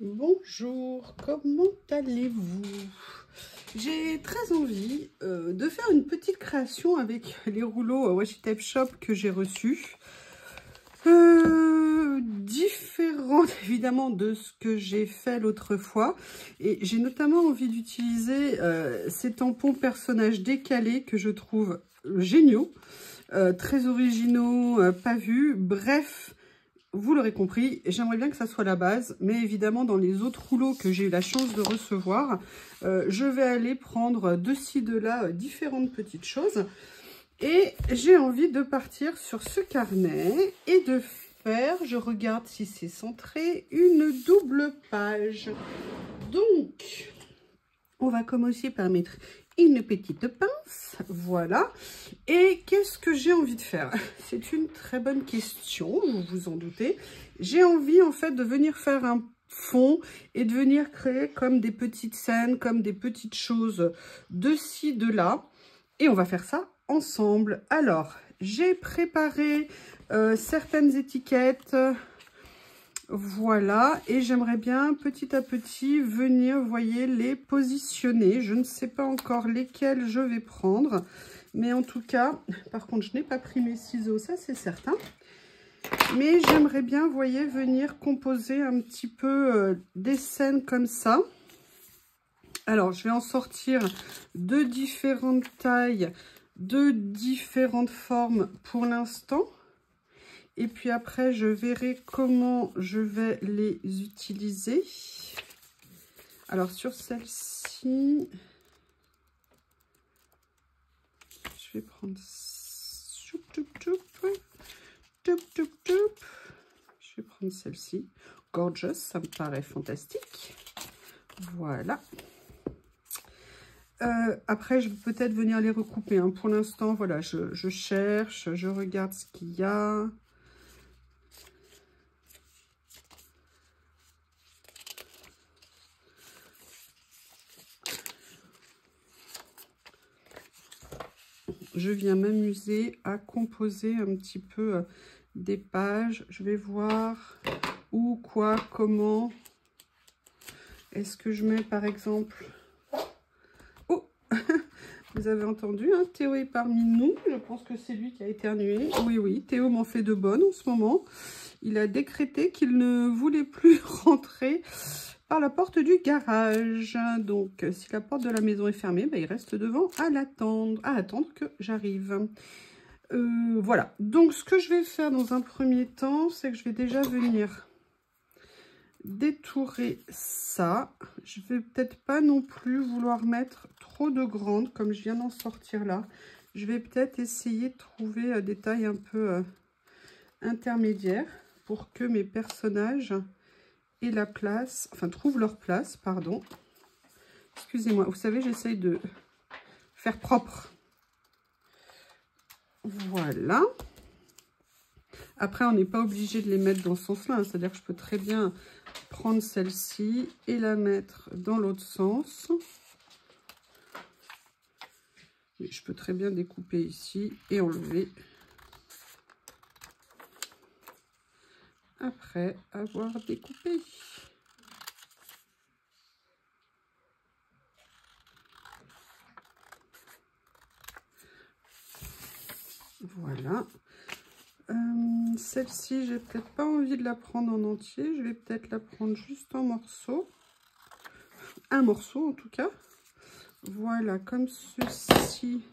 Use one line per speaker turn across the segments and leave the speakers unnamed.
Bonjour, comment allez-vous? J'ai très envie de faire une petite création avec les rouleaux Washi Tape Shop que j'ai reçus. Différentes évidemment de ce que j'ai fait l'autre fois. Et j'ai notamment envie d'utiliser ces tampons personnages décalés que je trouve géniaux, très originaux, pas vus, bref. Vous l'aurez compris, j'aimerais bien que ça soit la base, mais évidemment dans les autres rouleaux que j'ai eu la chance de recevoir, je vais aller prendre de ci, de là, différentes petites choses. Et j'ai envie de partir sur ce carnet et de faire, je regarde si c'est centré, une double page. Donc, on va commencer par mettre une petite pince, voilà. Et qu'est-ce que j'ai envie de faire? C'est une très bonne question, vous vous en doutez. J'ai envie en fait de venir faire un fond et de venir créer comme des petites scènes, comme des petites choses de ci, de là. Et on va faire ça ensemble. Alors, j'ai préparé certaines étiquettes. Voilà, et j'aimerais bien petit à petit venir, vous voyez, les positionner. Je ne sais pas encore lesquelles je vais prendre, mais en tout cas, par contre, je n'ai pas pris mes ciseaux, ça c'est certain. Mais j'aimerais bien, vous voyez, venir composer un petit peu des scènes comme ça. Alors, je vais en sortir de différentes tailles, de différentes formes pour l'instant. Et puis après, je verrai comment je vais les utiliser. Alors, sur celle-ci, je vais prendre... Je vais prendre celle-ci. Gorgeous, ça me paraît fantastique. Voilà. Après, je vais peut-être venir les recouper. Hein. Pour l'instant, voilà, je cherche, je regarde ce qu'il y a. Je viens m'amuser à composer un petit peu des pages. Je vais voir où, quoi, comment. Est-ce que je mets par exemple... Oh, vous avez entendu, hein, Théo est parmi nous. Je pense que c'est lui qui a éternué. Oui, oui, Théo m'en fait de bonnes en ce moment. Il a décrété qu'il ne voulait plus rentrer par la porte du garage. Donc, si la porte de la maison est fermée, ben, il reste devant à attendre que j'arrive. Voilà. Donc, ce que je vais faire dans un premier temps, c'est que je vais déjà venir détourer ça. Je vais peut-être pas non plus vouloir mettre trop de grandes, comme je viens d'en sortir là. Je vais peut-être essayer de trouver des tailles un peu intermédiaires pour que mes personnages aient la place, enfin trouvent leur place, pardon. Excusez-moi, vous savez, j'essaye de faire propre. Voilà. Après, on n'est pas obligé de les mettre dans ce sens-là, hein. C'est-à-dire que je peux très bien prendre celle-ci et la mettre dans l'autre sens. Et je peux très bien découper ici et enlever après avoir découpé. Voilà. Celle-ci, j'ai peut-être pas envie de la prendre en entier. Je vais peut-être la prendre juste en morceaux. Un morceau en tout cas. Voilà, comme ceci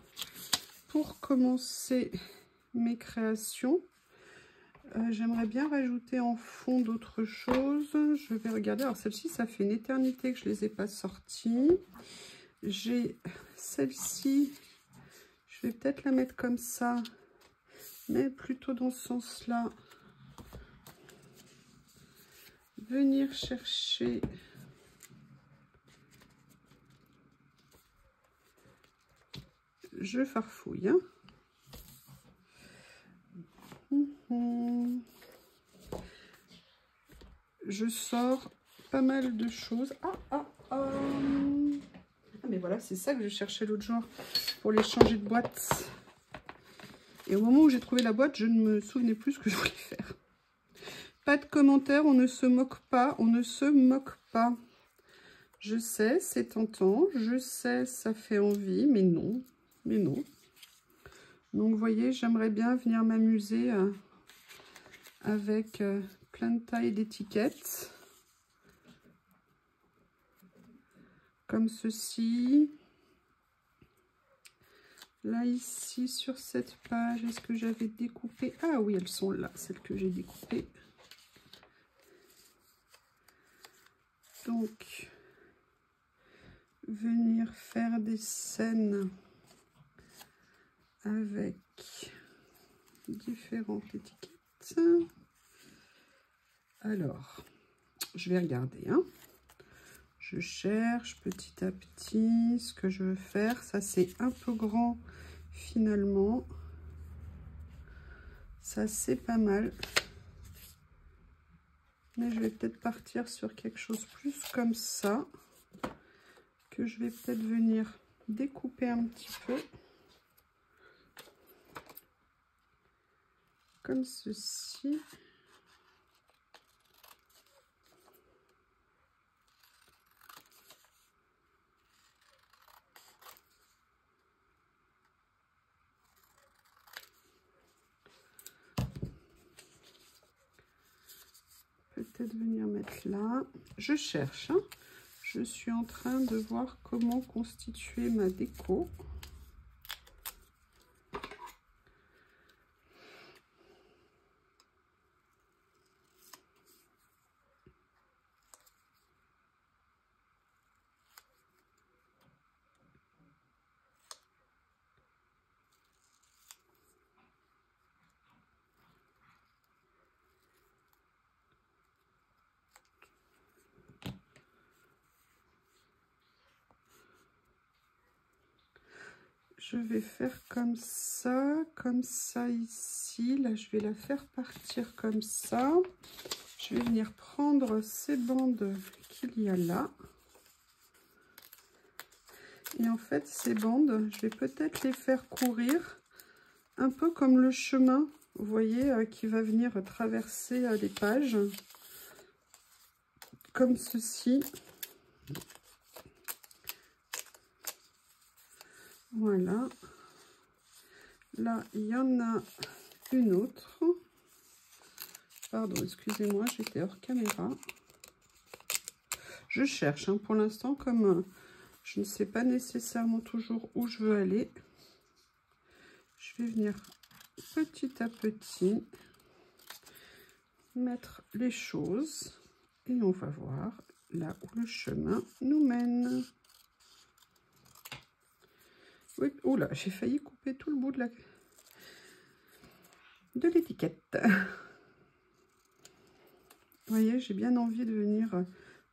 pour commencer mes créations. J'aimerais bien rajouter en fond d'autres choses. Je vais regarder. Alors celle-ci, ça fait une éternité que je ne les ai pas sorties. J'ai celle-ci. Je vais peut-être la mettre comme ça, mais plutôt dans ce sens-là. Venir chercher je farfouille. Hein. Je sors pas mal de choses. Ah, mais voilà, c'est ça que je cherchais l'autre jour pour les changer de boîte. Et au moment où j'ai trouvé la boîte, je ne me souvenais plus ce que je voulais faire. Pas de commentaires, on ne se moque pas, on ne se moque pas. Je sais, c'est tentant, je sais, ça fait envie, mais non, mais non. Donc, vous voyez, j'aimerais bien venir m'amuser avec plein de tailles d'étiquettes. Comme ceci. Là, ici, sur cette page, est-ce que j'avais découpé? Ah oui, elles sont là, celles que j'ai découpées. Donc, venir faire des scènes avec différentes étiquettes. Alors, je vais regarder, hein. Je cherche petit à petit ce que je veux faire. Ça, c'est un peu grand finalement. Ça, c'est pas mal. Mais je vais peut-être partir sur quelque chose plus comme ça. Que je vais peut-être venir découper un petit peu. Comme ceci. Peut-être venir mettre là. Je cherche, hein. Je suis en train de voir comment constituer ma déco. Je vais faire comme ça ici. Là, je vais la faire partir comme ça. Je vais venir prendre ces bandes qu'il y a là. Et en fait, ces bandes, je vais peut-être les faire courir un peu comme le chemin, vous voyez, qui va venir traverser les pages. Comme ceci. Voilà. Là, il y en a une autre. Pardon, excusez-moi, j'étais hors caméra. Je cherche, hein, pour l'instant, comme je ne sais pas nécessairement toujours où je veux aller. Je vais venir petit à petit mettre les choses. Et on va voir là où le chemin nous mène. Oui, oh là, j'ai failli couper tout le bout de l'étiquette. Vous voyez, j'ai bien envie de venir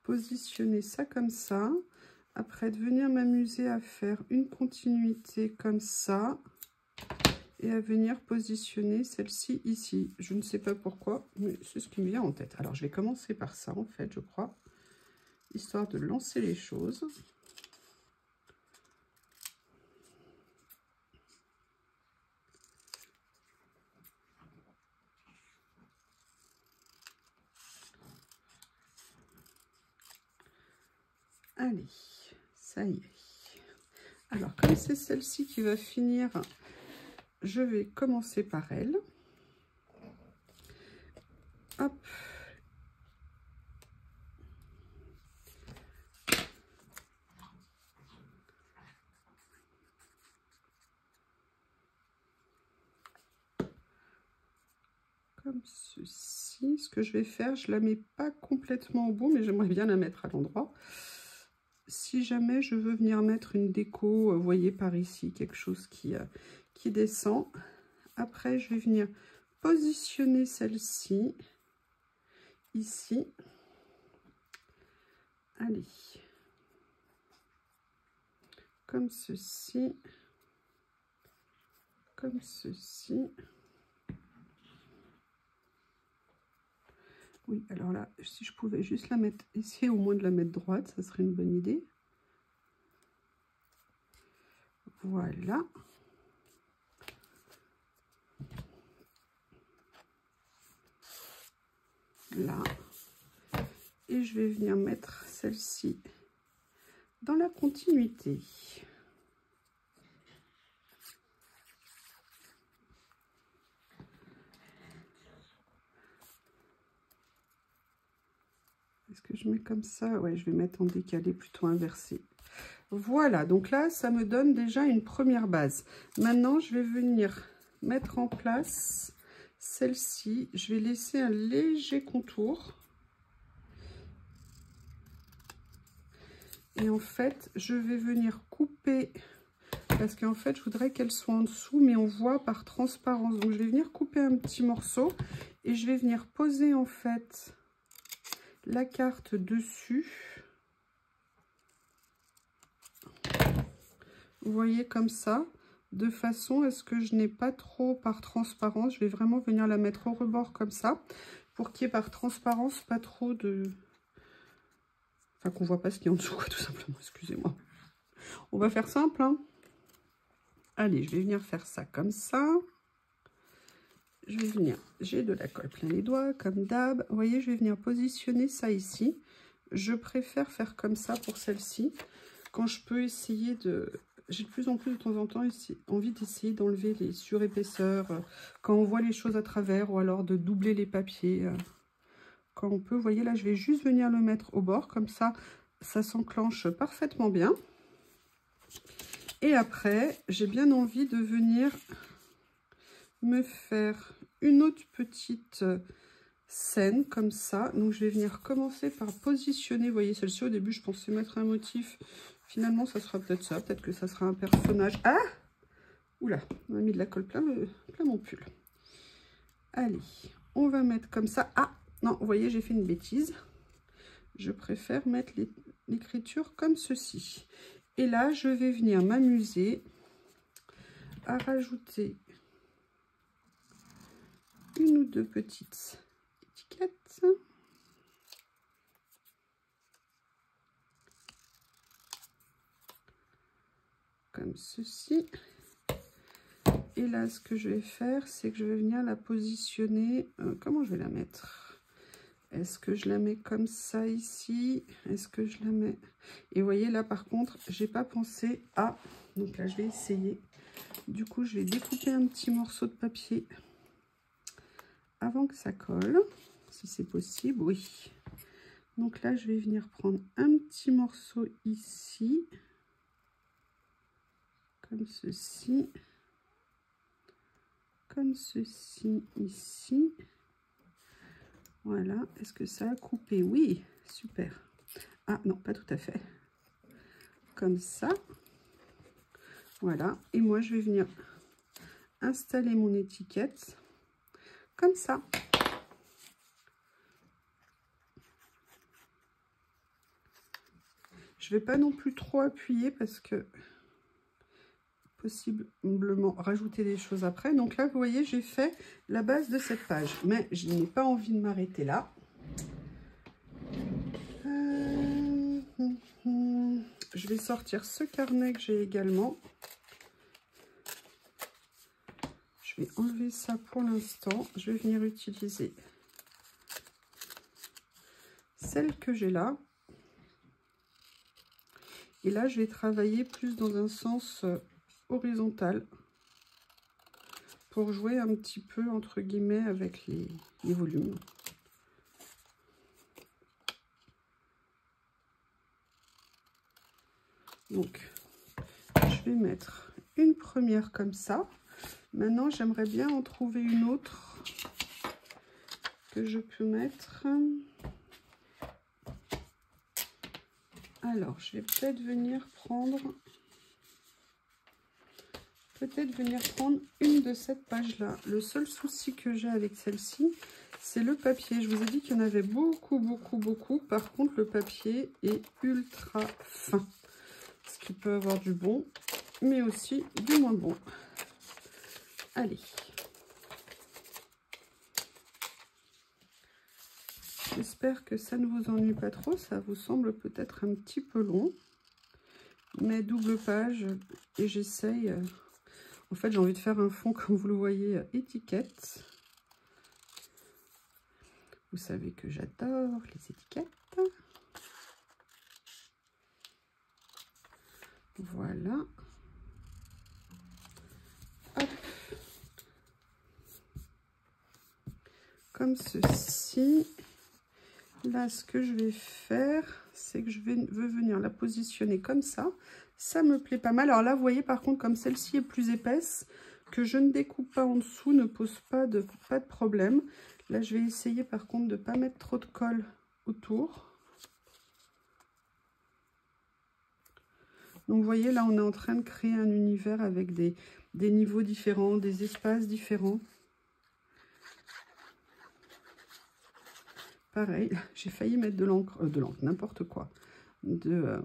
positionner ça comme ça. Après, de venir m'amuser à faire une continuité comme ça. Et à venir positionner celle-ci ici. Je ne sais pas pourquoi, mais c'est ce qui me vient en tête. Alors, je vais commencer par ça, en fait, je crois. Histoire de lancer les choses. Allez, ça y est. Alors, comme c'est celle-ci qui va finir, je vais commencer par elle. Hop. Comme ceci. Ce que je vais faire, je la mets pas complètement au bout, mais j'aimerais bien la mettre à l'endroit. Si jamais je veux venir mettre une déco, vous voyez par ici, quelque chose qui descend. Après, je vais venir positionner celle-ci ici. Allez. Comme ceci. Comme ceci. Oui, alors là, si je pouvais juste la mettre, essayer au moins de la mettre droite, ça serait une bonne idée. Voilà. là. Et je vais venir mettre celle-ci dans la continuité. Est-ce que je mets comme ça? Ouais, je vais mettre en décalé, plutôt inversé. Voilà, donc là, ça me donne déjà une première base. Maintenant, je vais venir mettre en place celle-ci. Je vais laisser un léger contour. Et en fait, je vais venir couper, parce qu'en fait, je voudrais qu'elle soit en dessous, mais on voit par transparence. Donc, je vais venir couper un petit morceau et je vais venir poser en fait la carte dessus. Vous voyez, comme ça, de façon à ce que je n'ai pas trop par transparence. Je vais vraiment venir la mettre au rebord comme ça, pour qu'il y ait par transparence pas trop de... Enfin, qu'on voit pas ce qu'il y a en dessous, quoi, tout simplement, excusez-moi. On va faire simple, hein. Allez, je vais venir faire ça comme ça. Je vais venir, j'ai de la colle plein les doigts, comme d'hab. Vous voyez, je vais venir positionner ça ici. Je préfère faire comme ça pour celle-ci. Quand je peux essayer de... J'ai de plus en plus de temps en temps envie d'essayer d'enlever les surépaisseurs, quand on voit les choses à travers, ou alors de doubler les papiers. Quand on peut, vous voyez, là, je vais juste venir le mettre au bord. Comme ça, ça s'enclenche parfaitement bien. Et après, j'ai bien envie de venir me faire une autre petite scène comme ça. Donc je vais venir commencer par positionner, vous voyez, celle-ci au début je pensais mettre un motif, finalement ça sera peut-être ça, peut-être que ça sera un personnage. Ah, oula, on a mis de la colle plein mon pull. Allez, on va mettre comme ça. Ah non, vous voyez, j'ai fait une bêtise, je préfère mettre l'écriture comme ceci. Et là je vais venir m'amuser à rajouter une ou deux petites étiquettes. Comme ceci. Et là, ce que je vais faire, c'est que je vais venir la positionner. Comment je vais la mettre? Est-ce que je la mets comme ça ici? Est-ce que je la mets... Et vous voyez, là, par contre, j'ai pas pensé à... Donc là, je vais essayer. Du coup, je vais découper un petit morceau de papier avant que ça colle, si c'est possible, oui. Donc là, je vais venir prendre un petit morceau ici, comme ceci ici. Voilà, est-ce que ça a coupé? Oui, super. Ah non, pas tout à fait. Comme ça. Voilà, et moi je vais venir installer mon étiquette comme ça. Je vais pas non plus trop appuyer parce que possiblement rajouter des choses après. Donc là, vous voyez, j'ai fait la base de cette page, mais je n'ai pas envie de m'arrêter là. Je vais sortir ce carnet que j'ai également. Je vais enlever ça pour l'instant. Je vais venir utiliser celle que j'ai là. Et là, je vais travailler plus dans un sens horizontal pour jouer un petit peu, entre guillemets, avec les volumes. Donc, je vais mettre une première comme ça. Maintenant, j'aimerais bien en trouver une autre que je peux mettre. Alors, je vais peut-être venir prendre une de cette page-là. Le seul souci que j'ai avec celle-ci, c'est le papier. Je vous ai dit qu'il y en avait beaucoup. Par contre, le papier est ultra fin. Ce qui peut avoir du bon, mais aussi du moins bon. Allez. J'espère que ça ne vous ennuie pas trop. Ça vous semble peut-être un petit peu long. Mais double page et j'essaye... En fait, j'ai envie de faire un fond, comme vous le voyez, étiquette. Vous savez que j'adore les étiquettes. Voilà. Hop. Comme ceci. Là, ce que je vais faire, c'est que je veux venir la positionner comme ça. Ça me plaît pas mal. Alors là, vous voyez, par contre, comme celle-ci est plus épaisse, que je ne découpe pas en dessous, ne pose pas de problème. Là, je vais essayer, par contre, de ne pas mettre trop de colle autour. Donc, vous voyez, là, on est en train de créer un univers avec des niveaux différents, des espaces différents. Pareil, j'ai failli mettre de l'encre, n'importe quoi, de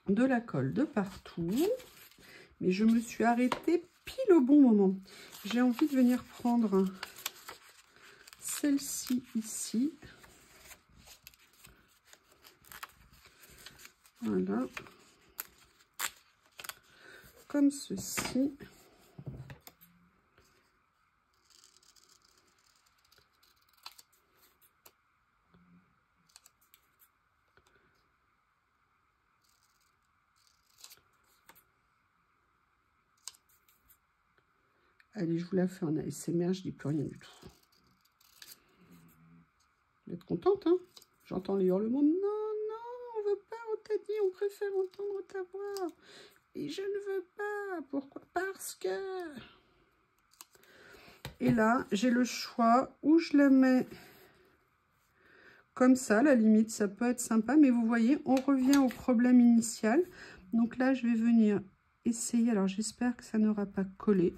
la colle de partout. Mais je me suis arrêtée pile au bon moment. J'ai envie de venir prendre celle-ci ici. Voilà. Comme ceci. Allez, je vous la fais en ASMR, je dis plus rien du tout. Vous êtes contente, hein? J'entends les hurlements. Non, non, on veut pas, on t'a dit, on préfère entendre ta voix. Et je ne veux pas. Pourquoi? Parce que... Et là, j'ai le choix où je la mets comme ça. À la limite, ça peut être sympa. Mais vous voyez, on revient au problème initial. Donc là, je vais venir essayer. Alors, j'espère que ça n'aura pas collé.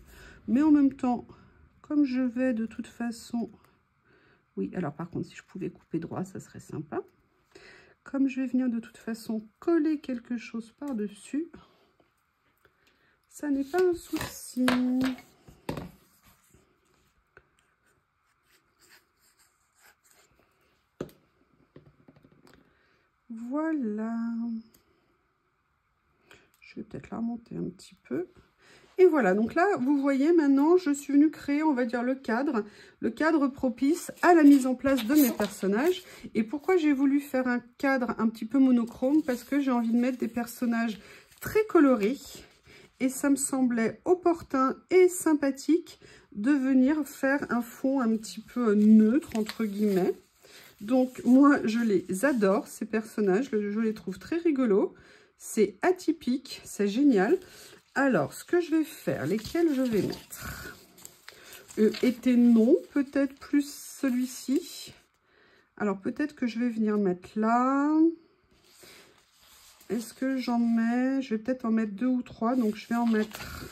Mais en même temps, comme je vais de toute façon... Oui, alors par contre, si je pouvais couper droit, ça serait sympa. Comme je vais venir de toute façon coller quelque chose par-dessus, ça n'est pas un souci. Voilà. Je vais peut-être la remonter un petit peu. Et voilà, donc là, vous voyez, maintenant, je suis venue créer, on va dire, le cadre propice à la mise en place de mes personnages. Et pourquoi j'ai voulu faire un cadre un petit peu monochrome? Parce que j'ai envie de mettre des personnages très colorés. Et ça me semblait opportun et sympathique de venir faire un fond un petit peu neutre, entre guillemets. Donc, moi, je les adore, ces personnages. Je les trouve très rigolos. C'est atypique, c'est génial. Alors, ce que je vais faire, lesquels je vais mettre était non, peut-être plus celui-ci. Alors, peut-être que je vais venir mettre là. Est-ce que j'en mets? Je vais peut-être en mettre 2 ou 3. Donc, je vais en mettre...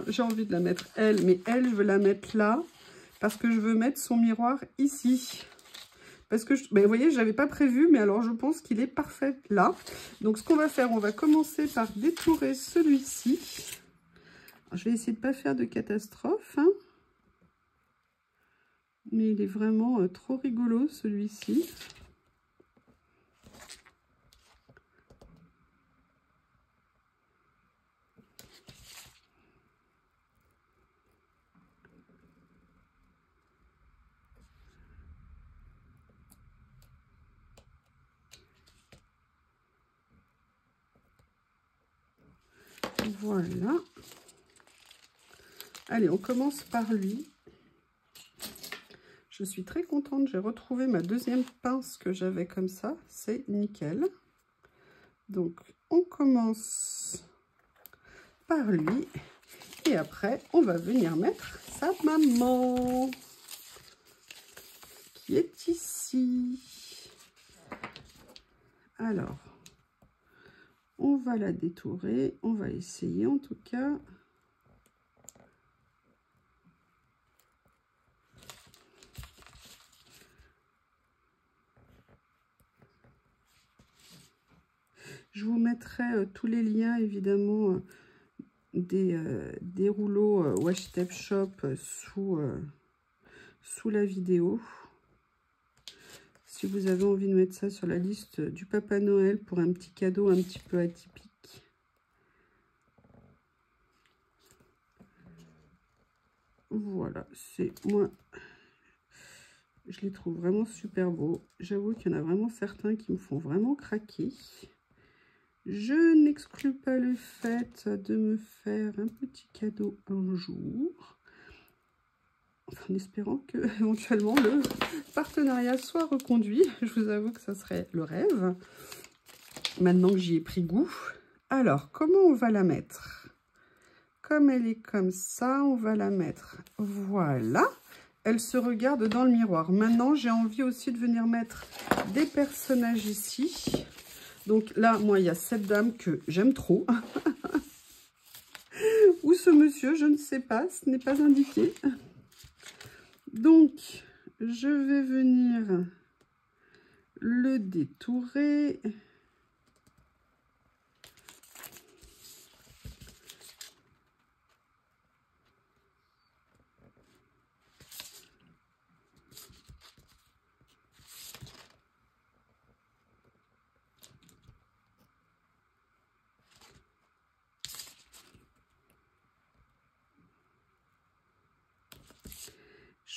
J'ai envie de la mettre elle, mais elle, je veux la mettre là. Parce que je veux mettre son miroir ici. Parce que, ben, vous voyez, je n'avais pas prévu, mais alors je pense qu'il est parfait là. Donc, ce qu'on va faire, on va commencer par détourer celui-ci. Je vais essayer de ne pas faire de catastrophe. Hein. Mais il est vraiment trop rigolo, celui-ci. Voilà. Allez, on commence par lui. Je suis très contente. J'ai retrouvé ma deuxième pince que j'avais comme ça. C'est nickel. Donc, on commence par lui. Et après, on va venir mettre sa maman qui est ici. Alors, on va la détourer. On va essayer en tout cas. Je vous mettrai tous les liens, évidemment, des rouleaux Washi Tape Shop sous la vidéo. Si vous avez envie de mettre ça sur la liste du Papa Noël pour un petit cadeau un petit peu atypique. Voilà, c'est moi. Je les trouve vraiment super beaux. J'avoue qu'il y en a vraiment certains qui me font vraiment craquer. Je n'exclus pas le fait de me faire un petit cadeau un jour. En espérant que éventuellement le partenariat soit reconduit. Je vous avoue que ça serait le rêve. Maintenant que j'y ai pris goût. Alors, comment on va la mettre? Comme elle est comme ça, on va la mettre. Voilà. Elle se regarde dans le miroir. Maintenant, j'ai envie aussi de venir mettre des personnages ici. Donc là, moi, il y a cette dame que j'aime trop. Ou ce monsieur, je ne sais pas, ce n'est pas indiqué. Donc, je vais venir le détourer.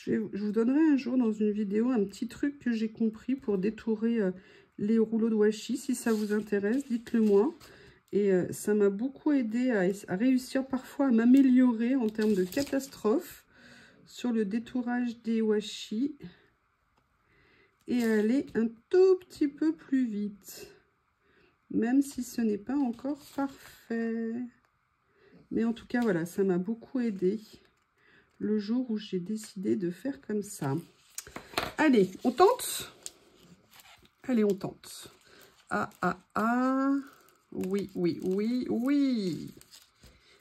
Je vous donnerai un jour dans une vidéo un petit truc que j'ai compris pour détourer les rouleaux de washi. Si ça vous intéresse, dites-le moi. Et ça m'a beaucoup aidé à réussir parfois à m'améliorer en termes de catastrophe sur le détourage des washi. Et à aller un tout petit peu plus vite. Même si ce n'est pas encore parfait. Mais en tout cas, voilà, ça m'a beaucoup aidé le jour où j'ai décidé de faire comme ça. Allez, on tente? Allez, on tente. Ah, ah, ah. Oui, oui, oui, oui.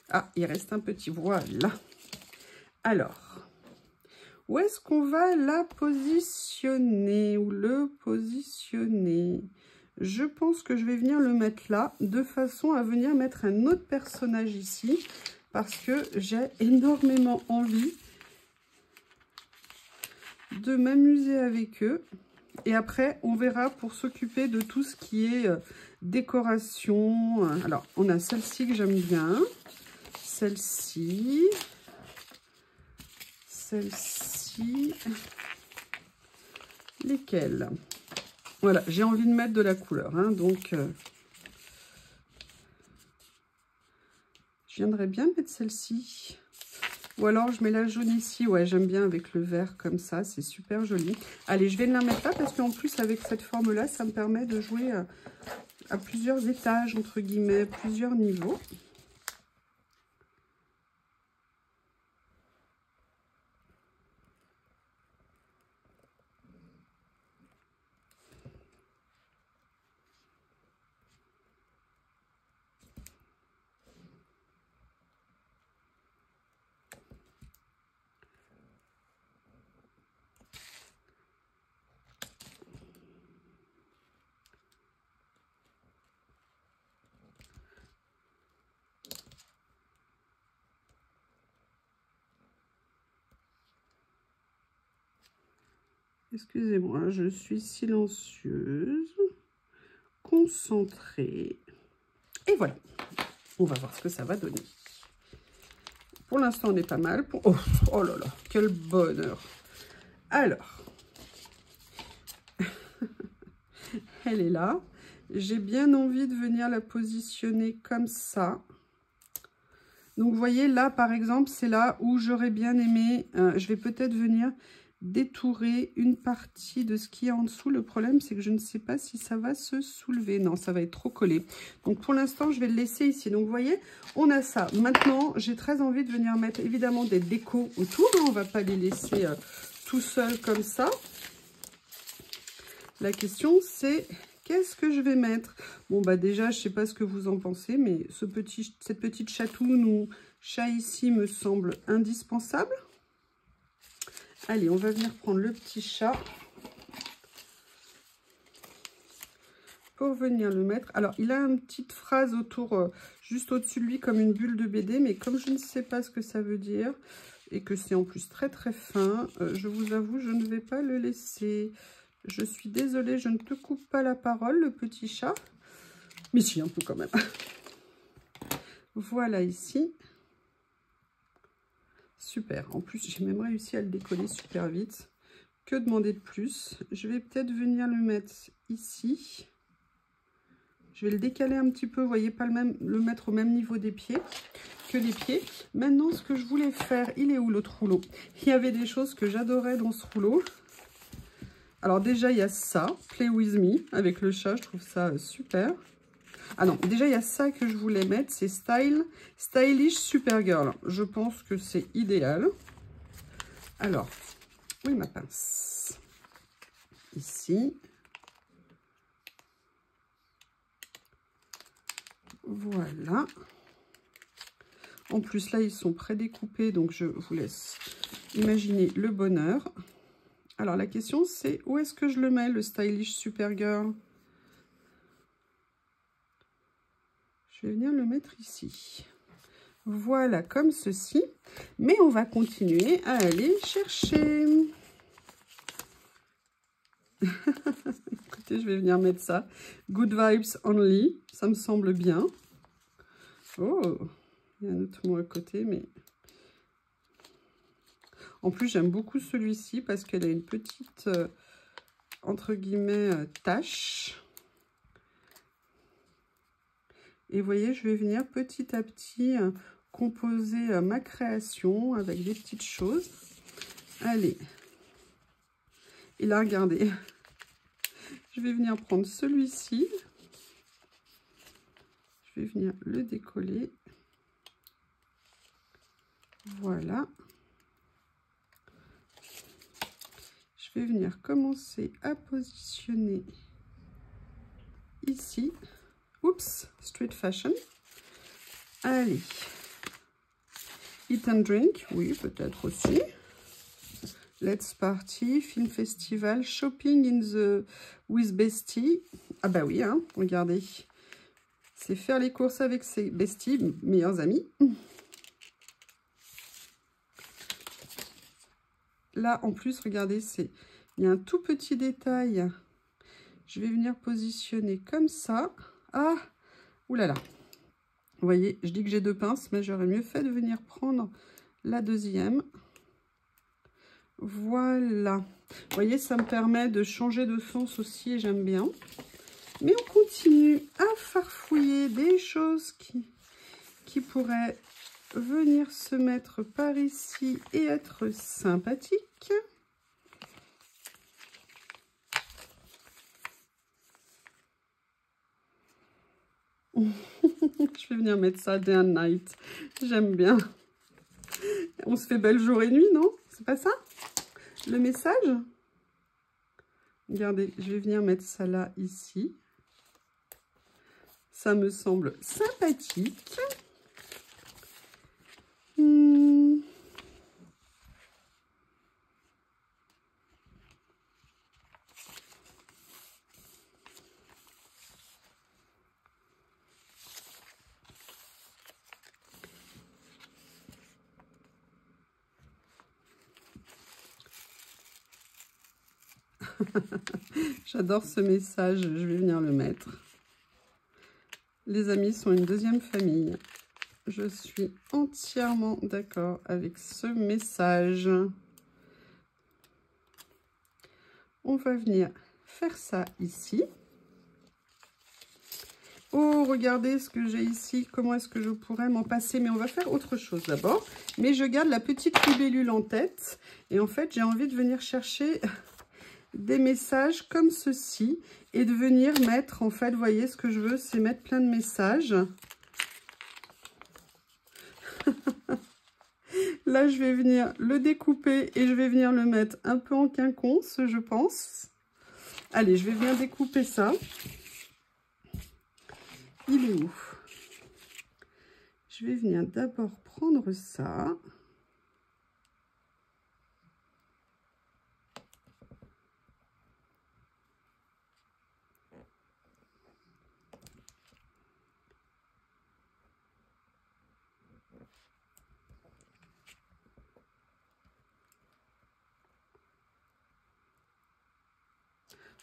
Ah, il reste un petit. Voilà. Alors, où est-ce qu'on va la positionner ou le positionner? Je pense que je vais venir le mettre là, de façon à venir mettre un autre personnage ici. Parce que j'ai énormément envie de m'amuser avec eux. Et après, on verra pour s'occuper de tout ce qui est décoration. Alors, on a celle-ci que j'aime bien. Celle-ci. Celle-ci. Lesquelles? Voilà, j'ai envie de mettre de la couleur. Hein, donc, je viendrais bien mettre celle-ci. Ou alors, je mets la jaune ici. Ouais, j'aime bien avec le vert comme ça. C'est super joli. Allez, je vais la mettre là parce qu'en plus, avec cette forme-là, ça me permet de jouer à plusieurs étages, entre guillemets, plusieurs niveaux. Excusez-moi, je suis silencieuse, concentrée. Et voilà, on va voir ce que ça va donner. Pour l'instant, on est pas mal. Oh, oh là là, quel bonheur. Alors, elle est là. J'ai bien envie de venir la positionner comme ça. Donc, vous voyez, là, par exemple, c'est là où j'aurais bien aimé. Je vais peut-être venir détourer une partie de ce qui est en dessous. Le problème, c'est que je ne sais pas si ça va se soulever. Non, ça va être trop collé. Donc, pour l'instant, je vais le laisser ici. Donc, vous voyez, on a ça. Maintenant, j'ai très envie de venir mettre, évidemment, des décos autour. Hein. On ne va pas les laisser tout seuls comme ça. La question, c'est... qu'est-ce que je vais mettre? Bon, bah déjà, je ne sais pas ce que vous en pensez, mais cette petite chatoune ou chat ici me semble indispensable. Allez, on va venir prendre le petit chat pour venir le mettre. Alors, il a une petite phrase autour, juste au-dessus de lui, comme une bulle de BD, mais comme je ne sais pas ce que ça veut dire, et que c'est en plus très très fin, je vous avoue, je ne vais pas le laisser. Je suis désolée, je ne te coupe pas la parole, le petit chat. Mais si, un peu quand même. Voilà ici. Super. En plus, j'ai même réussi à le décoller super vite. Que demander de plus? Je vais peut-être venir le mettre ici. Je vais le décaler un petit peu, vous voyez, pas le mettre au même niveau des pieds que les pieds. Maintenant, ce que je voulais faire, il est où l'autre rouleau? Il y avait des choses que j'adorais dans ce rouleau. Alors déjà, il y a ça, Play With Me, avec le chat, je trouve ça super. Ah non, déjà, il y a ça que je voulais mettre, c'est Stylish Supergirl. Je pense que c'est idéal. Alors, où est ma pince? Ici. Voilà. En plus, là, ils sont prédécoupés, donc je vous laisse imaginer le bonheur. Alors, la question, c'est où est-ce que je le mets, le Stylish Supergirl? Je vais venir le mettre ici. Voilà, comme ceci. Mais on va continuer à aller chercher. Écoutez, je vais venir mettre ça. Good Vibes Only. Ça me semble bien. Oh, il y a un autre mot à côté, mais... En plus, j'aime beaucoup celui-ci parce qu'elle a une petite, entre guillemets, tache. Et vous voyez, je vais venir petit à petit composer ma création avec des petites choses. Allez. Et là, regardez. Je vais venir prendre celui-ci. Je vais venir le décoller. Voilà. Je vais venir commencer à positionner ici. Oups, Street Fashion. Allez. Eat and Drink, oui, peut-être aussi. Let's Party, Film Festival, Shopping in the with Bestie. Ah bah oui, hein, regardez. C'est faire les courses avec ses besties, meilleurs amis. Là, en plus, regardez, il y a un tout petit détail. Je vais venir positionner comme ça. Ah, oulala. Vous voyez, je dis que j'ai deux pinces, mais j'aurais mieux fait de venir prendre la deuxième. Voilà. Vous voyez, ça me permet de changer de sens aussi et j'aime bien. Mais on continue à farfouiller des choses qui pourraient venir se mettre par ici et être sympathiques. Je vais venir mettre ça day and night. J'aime bien. On se fait belle jour et nuit, non? C'est pas ça? Le message? Regardez, je vais venir mettre ça là, ici. Ça me semble sympathique. J'adore ce message, je vais venir le mettre. Les amis sont une deuxième famille. Je suis entièrement d'accord avec ce message. On va venir faire ça ici. Oh, regardez ce que j'ai ici. Comment est-ce que je pourrais m'en passer? Mais on va faire autre chose d'abord. Mais je garde la petite libellule en tête. Et en fait, j'ai envie de venir chercher des messages comme ceci. Et de venir mettre, en fait, vous voyez, ce que je veux, c'est mettre plein de messages. Là, je vais venir le découper et je vais venir le mettre un peu en quinconce, je pense. Allez, je vais venir découper ça. Il est où? Je vais venir d'abord prendre ça.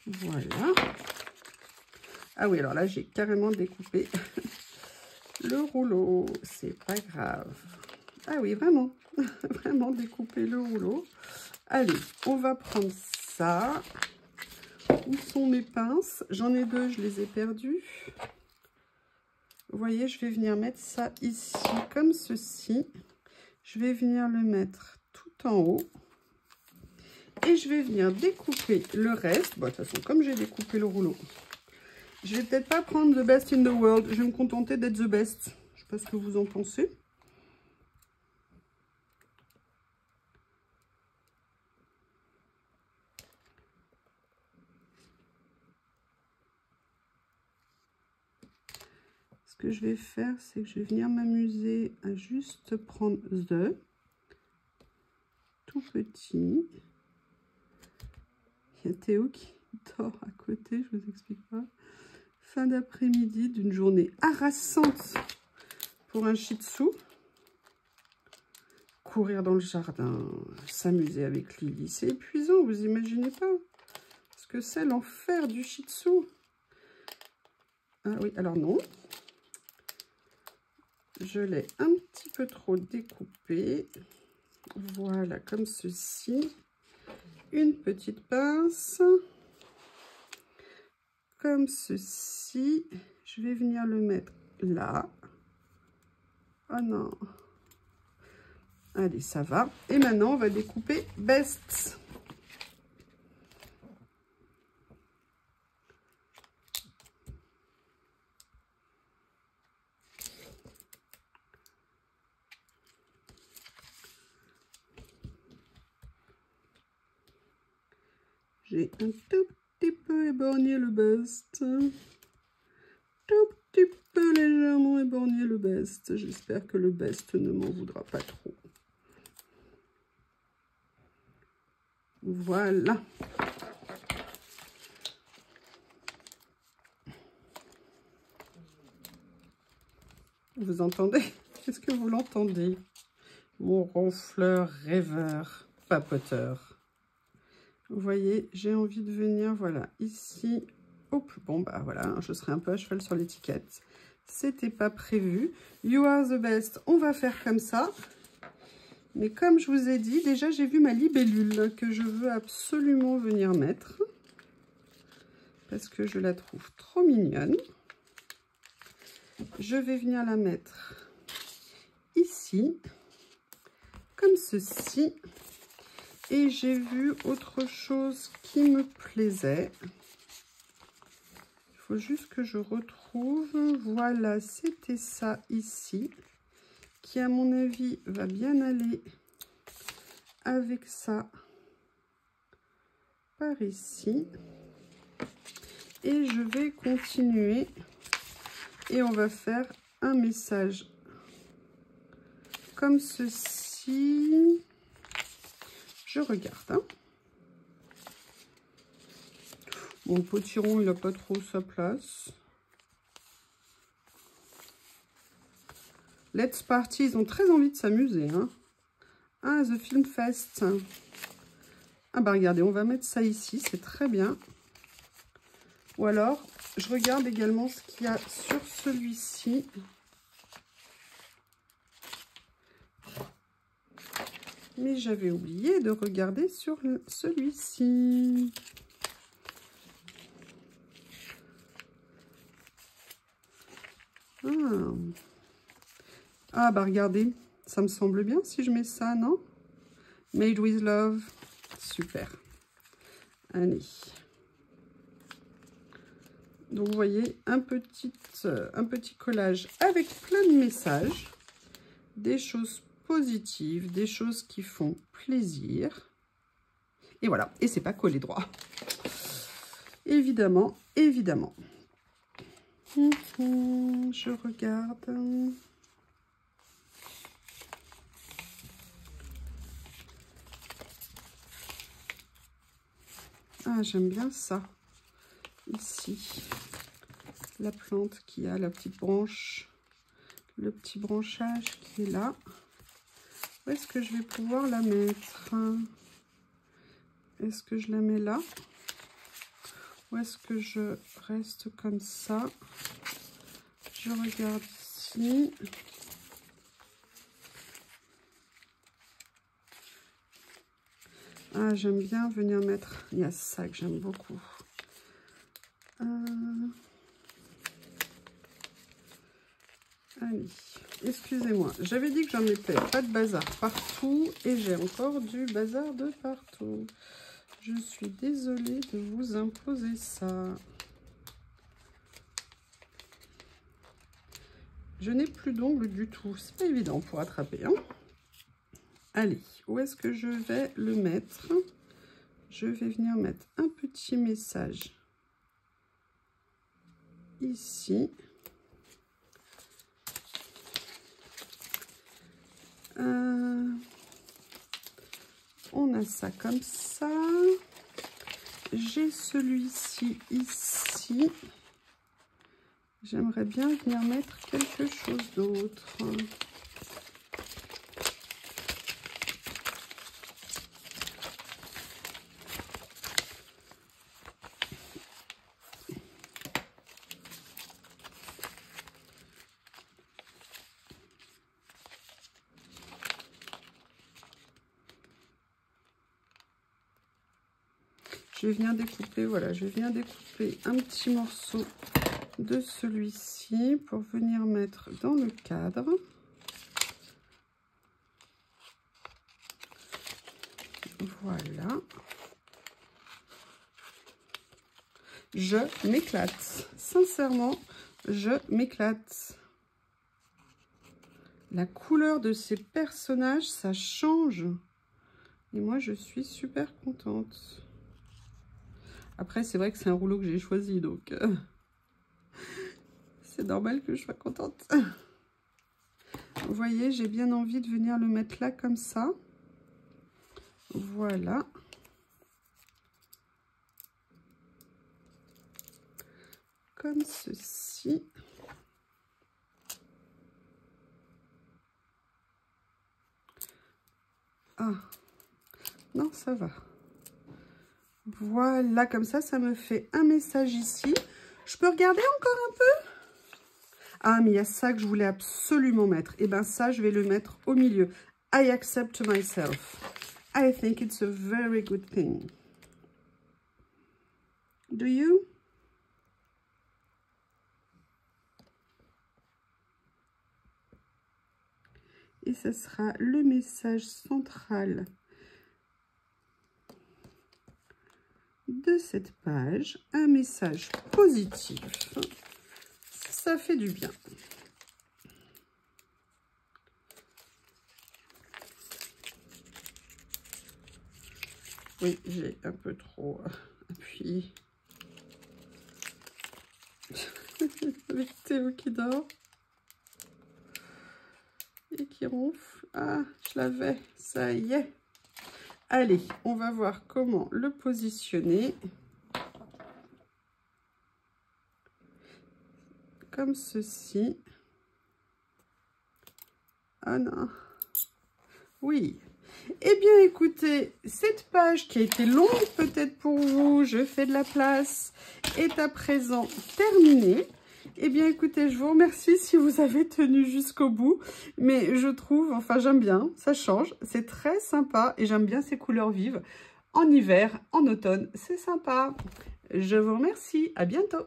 Voilà. Ah oui, alors là, j'ai carrément découpé le rouleau. C'est pas grave. Ah oui, vraiment. Vraiment découper le rouleau. Allez, on va prendre ça. Où sont mes pinces? J'en ai deux, je les ai perdues. Vous voyez, je vais venir mettre ça ici, comme ceci. Je vais venir le mettre tout en haut. Et je vais venir découper le reste. Bon, de toute façon, comme j'ai découpé le rouleau, je vais peut-être pas prendre The Best in the World. Je vais me contenter d'être The Best. Je sais pas ce que vous en pensez. Ce que je vais faire, c'est que je vais venir m'amuser à juste prendre The tout petit. Il y a Théo qui dort à côté, je vous explique pas. Fin d'après-midi d'une journée harassante pour un shih tzu. Courir dans le jardin, s'amuser avec Lily, c'est épuisant, vous imaginez pas ce que c'est l'enfer du shih tzu. Ah oui, alors non. Je l'ai un petit peu trop découpé. Voilà, comme ceci. Une petite pince. Comme ceci. Je vais venir le mettre là. Oh non. Allez, ça va. Et maintenant, on va découper Best. J'ai un tout petit peu éborgné le Best. Tout petit peu légèrement éborgné le Best. J'espère que le Best ne m'en voudra pas trop. Voilà. Vous entendez? Est-ce que vous l'entendez? Mon ronfleur, rêveur, papoteur. Vous voyez, j'ai envie de venir, voilà, ici. Hop, bon, bah voilà, je serai un peu à cheval sur l'étiquette. C'était pas prévu. You are the best, on va faire comme ça. Mais comme je vous ai dit, déjà, j'ai vu ma libellule que je veux absolument venir mettre. Parce que je la trouve trop mignonne. Je vais venir la mettre ici, comme ceci. Et j'ai vu autre chose qui me plaisait. Il faut juste que je retrouve. Voilà, c'était ça ici, qui à mon avis va bien aller avec ça par ici. Et je vais continuer et on va faire un message comme ceci. Je regarde. Hein. Mon potiron, il n'a pas trop sa place. Let's Party, ils ont très envie de s'amuser. Hein. Ah, The Film Fest. Ah bah regardez, on va mettre ça ici, c'est très bien. Ou alors, je regarde également ce qu'il y a sur celui-ci. Mais j'avais oublié de regarder sur celui-ci. Ah bah regardez, ça me semble bien si je mets ça, non? Made with Love, super. Allez. Donc vous voyez, un petit collage avec plein de messages, des choses positives, des choses qui font plaisir. Et voilà, et c'est pas collé droit. Évidemment, évidemment. Je regarde. Ah, j'aime bien ça. Ici, la plante qui a la petite branche, le petit branchage qui est là. Où est-ce que je vais pouvoir la mettre? Est-ce que je la mets là? Ou est-ce que je reste comme ça? Je regarde ici. Ah, j'aime bien venir mettre... Il y a ça que j'aime beaucoup. Allez, excusez-moi. J'avais dit que j'en mettais pas de bazar partout et j'ai encore du bazar de partout. Je suis désolée de vous imposer ça. Je n'ai plus d'ongles du tout. C'est pas évident pour attraper, hein. Allez, où est-ce que je vais le mettre? Je vais venir mettre un petit message ici. On a ça comme ça. J'ai celui-ci ici. J'aimerais bien venir mettre quelque chose d'autre. Je vais venir découper, voilà, je vais venir découper un petit morceau de celui-ci pour venir mettre dans le cadre. Voilà. Je m'éclate. Sincèrement, je m'éclate. La couleur de ces personnages, ça change. Et moi, je suis super contente. Après, c'est vrai que c'est un rouleau que j'ai choisi, donc c'est normal que je sois contente. Vous voyez, j'ai bien envie de venir le mettre là, comme ça. Voilà. Comme ceci. Ah, non, ça va. Voilà, comme ça, ça me fait un message ici. Je peux regarder encore un peu? Ah, mais il y a ça que je voulais absolument mettre. Et bien ça, je vais le mettre au milieu. I accept myself. I think it's a very good thing. Do you? Et ce sera le message central de cette page, un message positif. Ça fait du bien. Oui, j'ai un peu trop appuyé. Avec Théo qui dort et qui ronfle. Ah, je l'avais, ça y est. Allez, on va voir comment le positionner. Comme ceci. Ah non. Oui. Eh bien, écoutez, cette page qui a été longue peut-être pour vous, je fais de la place, est à présent terminée. Eh bien, écoutez, je vous remercie si vous avez tenu jusqu'au bout. Mais je trouve, enfin, j'aime bien, ça change, c'est très sympa et j'aime bien ces couleurs vives. En hiver, en automne, c'est sympa. Je vous remercie, à bientôt.